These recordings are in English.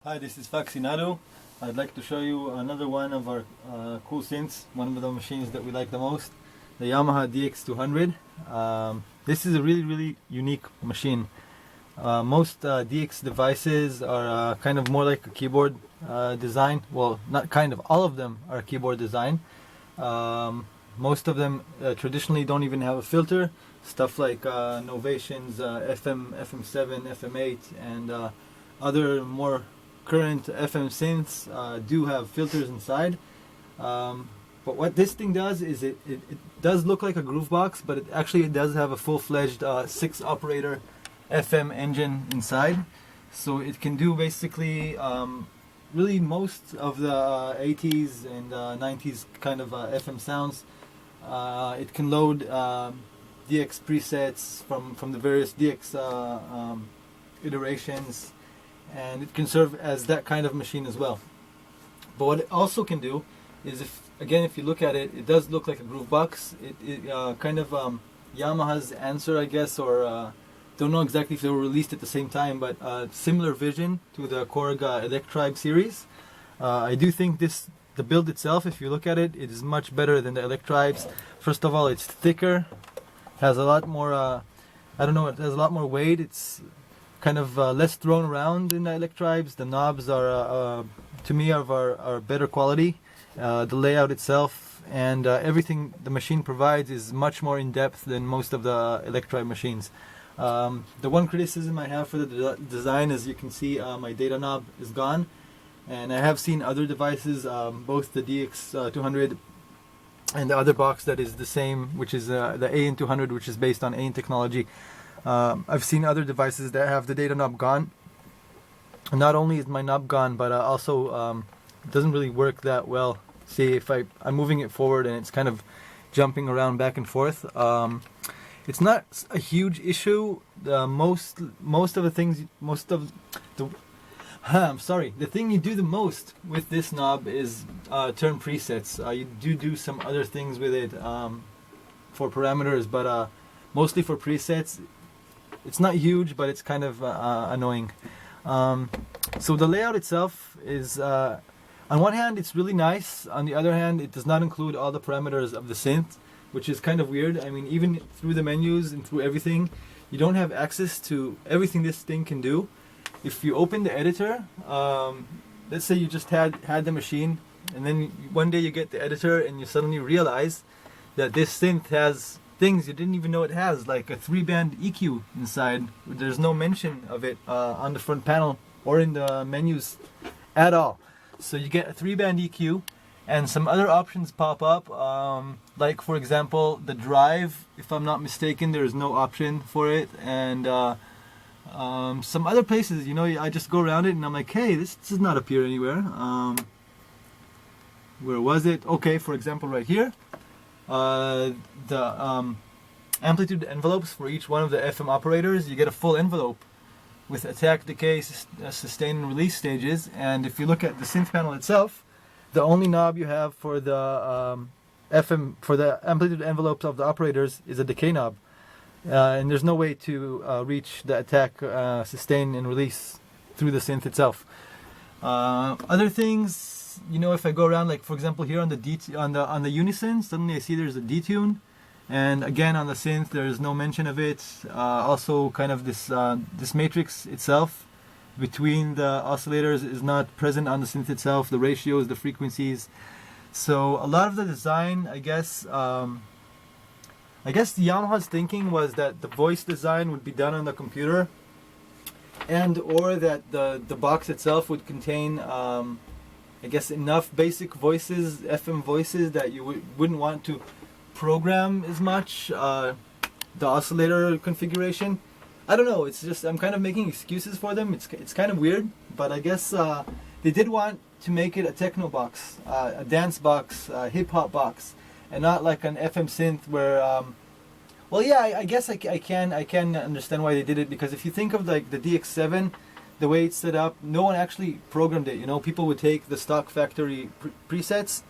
Hi, this is Faxi Nadu. I'd like to show you another one of our cool synths, one of the machines that we like the most, the Yamaha DX200. This is a really unique machine. Most DX devices are kind of more like a keyboard design. Well, not kind of, all of them are a keyboard design. Most of them traditionally don't even have a filter. Stuff like Novation's FM7, FM8, and other more current FM synths do have filters inside, but what this thing does is it does look like a groove box, but it does have a full-fledged 6 operator FM engine inside, so it can do basically really most of the 80s and 90s kind of FM sounds. It can load DX presets from the various DX iterations, and it can serve as that kind of machine as well. But what it also can do is, if you look at it, it does look like a groove box. It kind of Yamaha's answer, I guess, or don't know exactly if they were released at the same time, but similar vision to the Korg Electribe series. I do think the build itself, if you look at it, it is much better than the Electribes. First of all, it's thicker, has a lot more it has a lot more weight. It's kind of less thrown around in the Electribes. The knobs are, to me, are better quality. The layout itself and everything the machine provides is much more in depth than most of the Electribe machines. The one criticism I have for the design, as you can see, my data knob is gone, and I have seen other devices, both the DX200 and the other box that is the same, which is the AN200, which is based on AN technology. I've seen other devices that have the data knob gone. Not only is my knob gone, but also it doesn't really work that well. See, if I'm moving it forward and it's kind of jumping around back and forth. It's not a huge issue. The thing you do the most with this knob is turn presets. You do some other things with it for parameters, but mostly for presets. It's not huge, but it's kind of annoying. So the layout itself is, on one hand, it's really nice. On the other hand, it does not include all the parameters of the synth, which is kind of weird. I mean, even through the menus and through everything, you don't have access to everything this thing can do. If you open the editor, let's say you just had the machine, and then one day you get the editor and you suddenly realize that this synth has things you didn't even know it has, like a 3-band EQ inside. There's no mention of it on the front panel or in the menus at all. So you get a 3-band EQ, and some other options pop up, like for example the drive. If I'm not mistaken, there is no option for it, and some other places, I just go around it and I'm like, hey, this does not appear anywhere. Where was it? Okay, for example, right here. The amplitude envelopes for each one of the FM operators, you get a full envelope with attack, decay, sustain, and release stages. And if you look at the synth panel itself, the only knob you have for the for the amplitude envelopes of the operators is a decay knob, and there's no way to reach the attack, sustain, and release through the synth itself. Other things. If I go around, like for example here on the unison, suddenly I see there's a detune, and again on the synth there is no mention of it. Also, kind of this matrix itself between the oscillators is not present on the synth itself. The ratios, the frequencies. So a lot of the design, I guess the Yamaha's thinking was that the voice design would be done on the computer, and or that the box itself would contain enough basic voices, FM voices, that you wouldn't want to program as much the oscillator configuration. I don't know, it's just I'm kind of making excuses for them. It's kind of weird, but I guess they did want to make it a techno box, a dance box, a hip-hop box, and not like an FM synth where I guess I can understand why they did it, because if you think of like the DX7, the way it's set up, no one actually programmed it. People would take the stock factory presets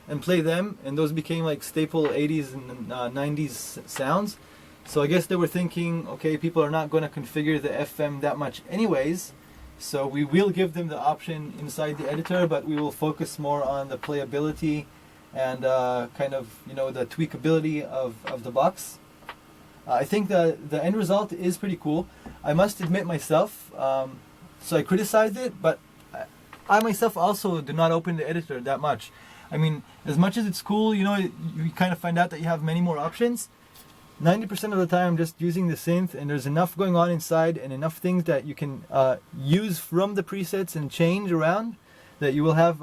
and play them, and those became like staple 80s and 90s sounds. So I guess they were thinking, okay, people are not going to configure the FM that much anyways, So we will give them the option inside the editor, but we will focus more on the playability and kind of, you know, the tweakability of the box. I think the end result is pretty cool. I must admit myself, so I criticized it, but I myself also do not open the editor that much. I mean, as much as it's cool, you know, you kind of find out that you have many more options. 90% of the time I'm just using the synth, and there's enough going on inside and enough things that you can use from the presets and change around, that you will have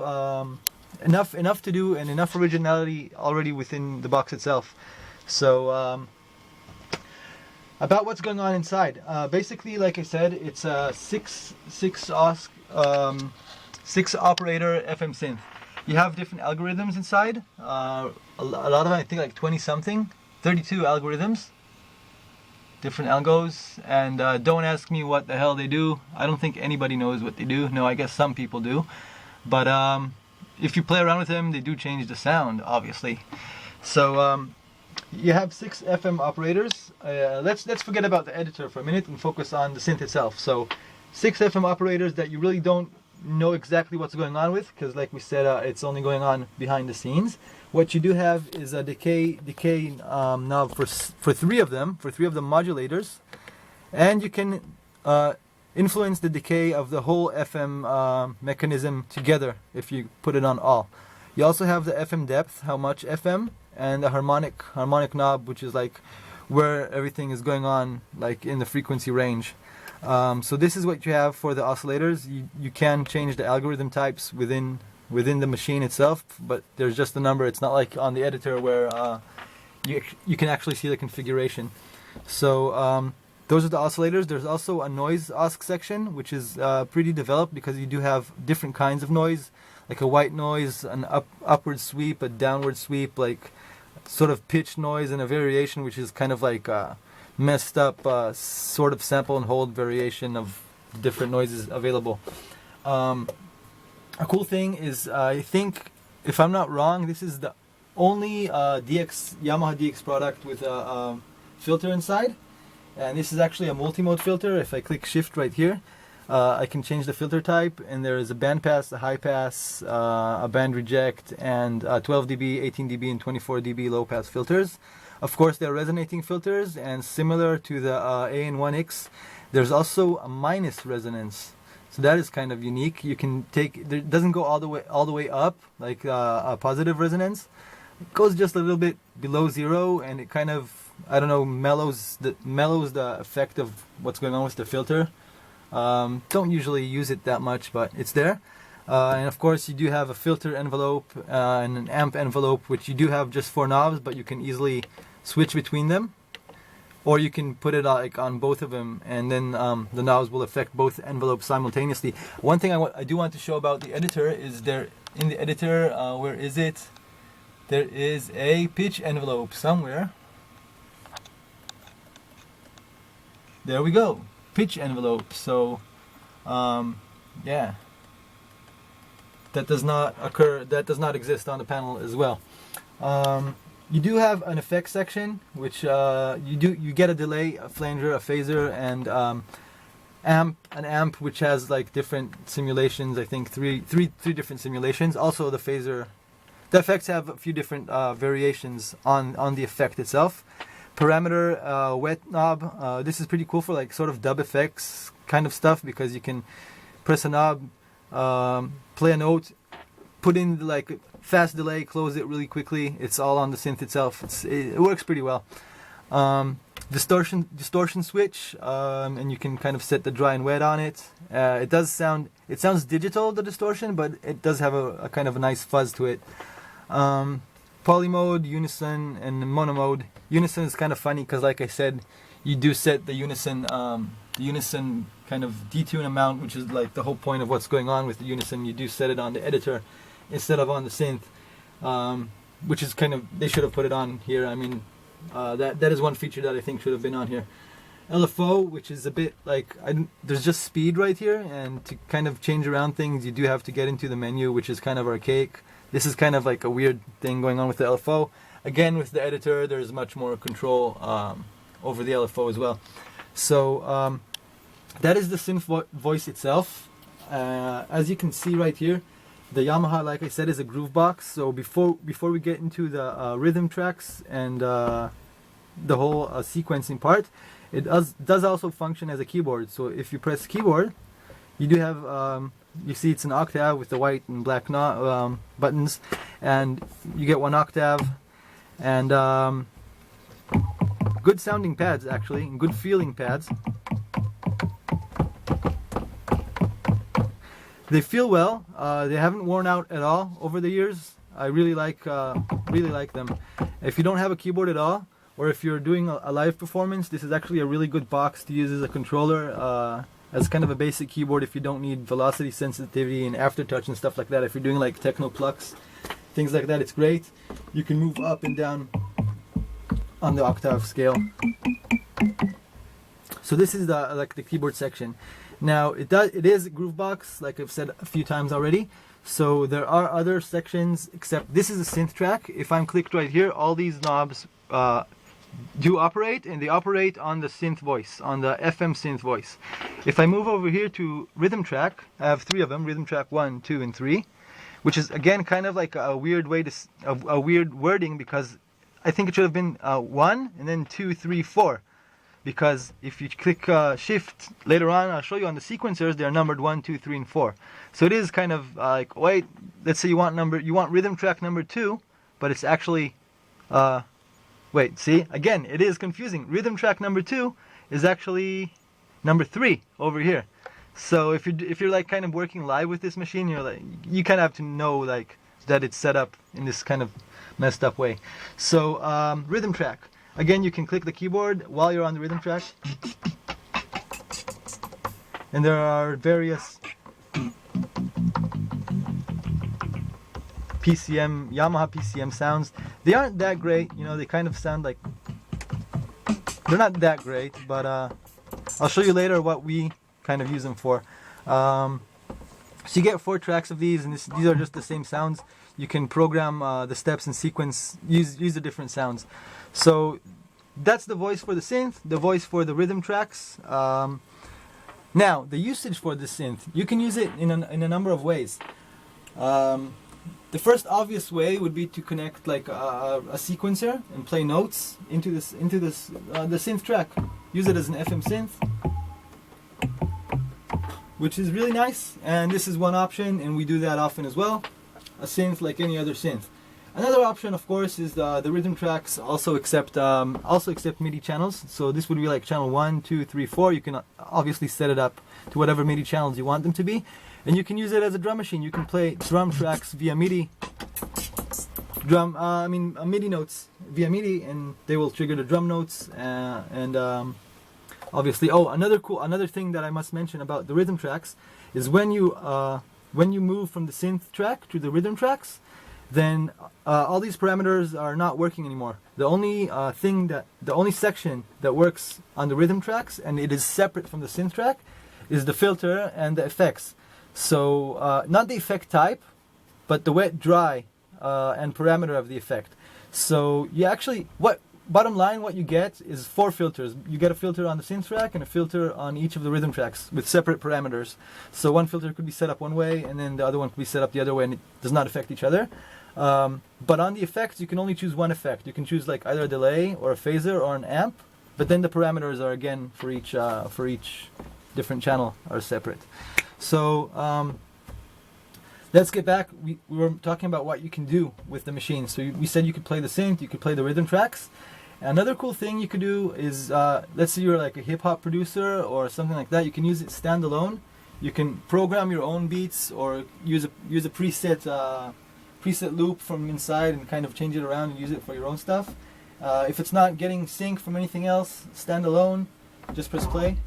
enough to do and enough originality already within the box itself. So about what's going on inside, basically, like I said, it's a six operator FM synth. You have different algorithms inside, a lot of them, I think like 20 something, 32 algorithms, different algos, and don't ask me what the hell they do. I don't think anybody knows what they do. No, I guess some people do, but if you play around with them, they do change the sound, obviously. So you have 6 FM operators. Let's forget about the editor for a minute and focus on the synth itself. So 6 FM operators that you really don't know exactly what's going on with, because like we said, it's only going on behind the scenes. What you do have is a decay knob for 3 of them, modulators, and you can influence the decay of the whole FM mechanism together if you put it on all. You also have the FM depth, how much FM, and the harmonic knob, which is like where everything is going on, like in the frequency range. So this is what you have for the oscillators. You can change the algorithm types within the machine itself, but there's just a number. It's not like on the editor where you can actually see the configuration. So those are the oscillators. There's also a noise osc section, which is pretty developed because you do have different kinds of noise, like a white noise, an upward sweep, a downward sweep, like sort of pitch noise, and a variation which is kind of like messed up sort of sample and hold variation of different noises available. A cool thing is, I think, if I'm not wrong, this is the only Yamaha DX product with a filter inside, and this is actually a multi-mode filter. If I click shift right here, I can change the filter type, and there is a band pass, a high pass, a band reject, and 12 dB, 18 dB, and 24 dB low pass filters. Of course, they're resonating filters, and similar to the AN1X, there's also a minus resonance. So that is kind of unique. You can take, it doesn't go all the way up like a positive resonance. It goes just a little bit below 0, and it kind of, I don't know, mellows the effect of what's going on with the filter. Don't usually use it that much, but it's there. And of course, you do have a filter envelope and an amp envelope, which you do have just 4 knobs, but you can easily switch between them, or you can put it like on both of them, and then the knobs will affect both envelopes simultaneously. One thing I do want to show about the editor is there in the editor, where is it? There is a pitch envelope somewhere. There we go, pitch envelope. So yeah, that does not exist on the panel as well. You do have an effects section, which you get a delay, a flanger, a phaser, and an amp which has like different simulations. I think three different simulations. Also the phaser, the effects have a few different variations on the effect itself. Parameter, wet knob. This is pretty cool for like sort of dub effects kind of stuff, because you can press a knob, play a note, put in like fast delay, close it really quickly. It's all on the synth itself. It works pretty well. Distortion switch, and you can kind of set the dry and wet on it. It sounds digital, the distortion, but it does have a kind of a nice fuzz to it. Polymode, unison, and monomode. Unison is kind of funny because, like I said, you do set the unison kind of detune amount, which is like the whole point of what's going on with the unison. You do set it on the editor instead of on the synth, which is kind of, they should have put it on here. I mean, that is one feature that I think should have been on here. LFO, which is a bit like, there's just speed right here, and to kind of change around things, you do have to get into the menu, which is kind of archaic. This is kind of like a weird thing going on with the LFO. Again, with the editor, there's much more control over the LFO as well. So that is the synth voice itself. As you can see right here, the Yamaha, like I said, is a groove box. So before we get into the rhythm tracks and the whole sequencing part, it does also function as a keyboard. So if you press keyboard, you do have you see it's an octave with the white and black buttons, and you get 1 octave, and good sounding pads actually, and good feeling pads. They feel well. They haven't worn out at all over the years. I really like them. If you don't have a keyboard at all, or if you're doing a live performance, this is actually a really good box to use as a controller, as kind of a basic keyboard if you don't need velocity sensitivity and aftertouch and stuff like that. If you're doing like techno plucks, things like that, it's great. You can move up and down on the octave scale. So this is the keyboard section. Now it is a groove box, like I've said a few times already. So there are other sections, except this is a synth track. If I'm clicked right here, all these knobs do operate, and they operate on the synth voice, on the FM synth voice. If I move over here to rhythm track, I have 3 of them: rhythm track 1, 2, and 3, which is again kind of like a weird way to a weird wording, because I think it should have been 1 and then 2, 3, 4. Because if you click shift later on, I'll show you on the sequencers, they're numbered 1, 2, 3, and 4. So it is kind of like, wait, let's say you want rhythm track number 2, but it's actually wait, see, again, it is confusing. Rhythm track number 2 is actually number 3 over here. So if you're like kind of working live with this machine, you kind of have to know like that it's set up in this kind of messed up way. So rhythm track. Again, you can click the keyboard while you're on the rhythm track, and there are various Yamaha PCM sounds. They aren't that great, you know, they kind of sound like, they're not that great, but I'll show you later what we kind of use them for. So you get 4 tracks of these, and these are just the same sounds. You can program the steps and sequence, use the different sounds. So that's the voice for the synth, the voice for the rhythm tracks. Now, the usage for the synth, you can use it in a number of ways. The first obvious way would be to connect like a sequencer and play notes into the synth track. Use it as an FM synth, which is really nice, and this is one option, and we do that often as well. A synth like any other synth. Another option, of course, is the rhythm tracks also accept MIDI channels. So this would be like channel 1, 2, 3, 4. You can obviously set it up to whatever MIDI channels you want them to be, and you can use it as a drum machine. You can play drum tracks via MIDI, MIDI notes via MIDI, and they will trigger the drum notes. Obviously, another thing that I must mention about the rhythm tracks is when you move from the synth track to the rhythm tracks, then all these parameters are not working anymore. The only section that works on the rhythm tracks, and it is separate from the synth track, is the filter and the effects. So not the effect type, but the wet, dry, and parameter of the effect. So you actually, bottom line, what you get is 4 filters. You get a filter on the synth track and a filter on each of the rhythm tracks with separate parameters. So one filter could be set up one way, and then the other one could be set up the other way, and it does not affect each other. But on the effects, you can only choose one effect. You can choose like either a delay or a phaser or an amp, but then the parameters are again for each different channel are separate. So let's get back. We were talking about what you can do with the machine. So we said you could play the synth, you could play the rhythm tracks. Another cool thing you could do is, let's say you're like a hip-hop producer or something like that, you can use it standalone. You can program your own beats or use a preset loop from inside and kind of change it around and use it for your own stuff. If it's not getting sync from anything else, standalone, just press play.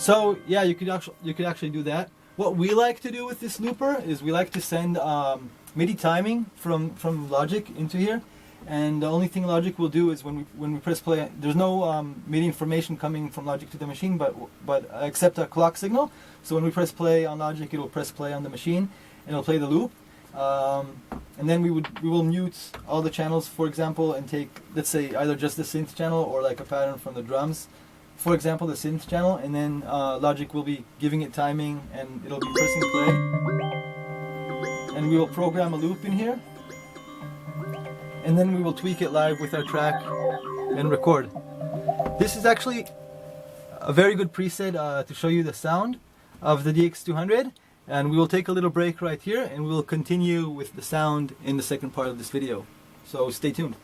So yeah, you could actually do that. What we like to do with this looper is we like to send MIDI timing from Logic into here, and the only thing Logic will do is when we press play, there's no MIDI information coming from Logic to the machine, but except a clock signal. So when we press play on Logic, it'll press play on the machine, and it'll play the loop. And then we will mute all the channels, for example, and take, let's say, either just the synth channel or like a pattern from the drums. For example, the synth channel, and then Logic will be giving it timing, and it'll be pressing play. And we will program a loop in here, and then we will tweak it live with our track and record. This is actually a very good preset to show you the sound of the DX200, and we will take a little break right here, and we will continue with the sound in the second part of this video. So stay tuned.